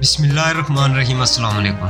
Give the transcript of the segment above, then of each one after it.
بسم اللہ الرحمن الرحیم۔ السلام علیکم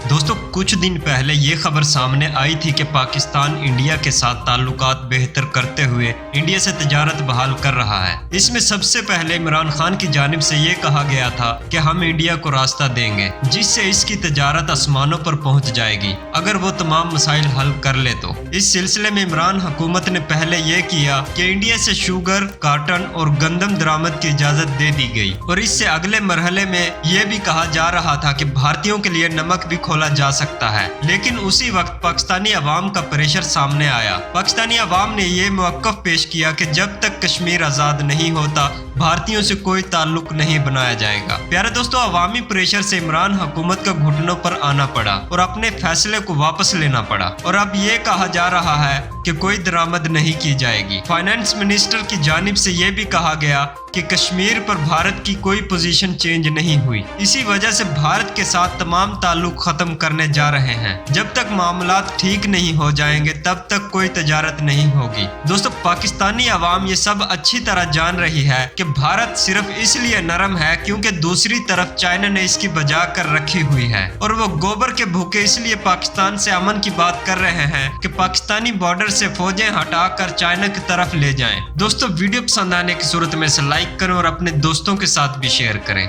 دوستو، کچھ دن پہلے یہ خبر سامنے آئی تھی کہ پاکستان انڈیا کے ساتھ تعلقات بہتر کرتے ہوئے انڈیا سے تجارت بحال کر رہا ہے۔ اس میں سب سے پہلے عمران خان کی جانب سے یہ کہا گیا تھا کہ ہم انڈیا کو راستہ دیں گے جس سے اس کی تجارت آسمانوں پر پہنچ جائے گی اگر وہ تمام مسائل حل کر لے تو۔ اس سلسلے میں عمران حکومت نے پہلے یہ کیا کہ انڈیا سے شوگر، کاٹن اور گندم درآمد کی اجازت دے دی گئی، اور اس سے اگلے مرحلے میں یہ بھی کہا جا رہا تھا کہ بھارتیوں کے لیے نمک بھی کھولا جا سکتا ہے۔ لیکن اسی وقت پاکستانی عوام کا پریشر سامنے آیا۔ پاکستانی عوام نے یہ موقف پیش کیا کہ جب تک کشمیر آزاد نہیں ہوتا بھارتیوں سے کوئی تعلق نہیں بنایا جائے گا۔ پیارے دوستو، عوامی پریشر سے عمران حکومت کا گھٹنوں پر آنا پڑا اور اپنے فیصلے کو واپس لینا پڑا، اور اب یہ کہا جا رہا ہے کہ کوئی درآمد نہیں کی جائے گی۔ فائنانس منسٹر کی جانب سے یہ بھی کہا گیا کہ کشمیر پر بھارت کی کوئی پوزیشن چینج نہیں ہوئی، اسی وجہ سے بھارت کے ساتھ تمام تعلق ختم کرنے جا رہے ہیں۔ جب تک معاملات ٹھیک نہیں ہو جائیں گے تب تک کوئی تجارت نہیں ہوگی۔ دوستو، پاکستانی عوام یہ سب اچھی طرح جان رہی ہے کہ بھارت صرف اس لیے نرم ہے کیونکہ دوسری طرف چائنا نے اس کی بجا کر رکھی ہوئی ہے، اور وہ گوبر کے بھوکے اس لیے پاکستان سے امن کی بات کر رہے ہیں کہ پاکستانی بارڈر سے فوجیں ہٹا کر چائنا کی طرف لے جائیں۔ دوستو، ویڈیو پسند آنے کی صورت میں اسے لائک کریں اور اپنے دوستوں کے ساتھ بھی شیئر کریں۔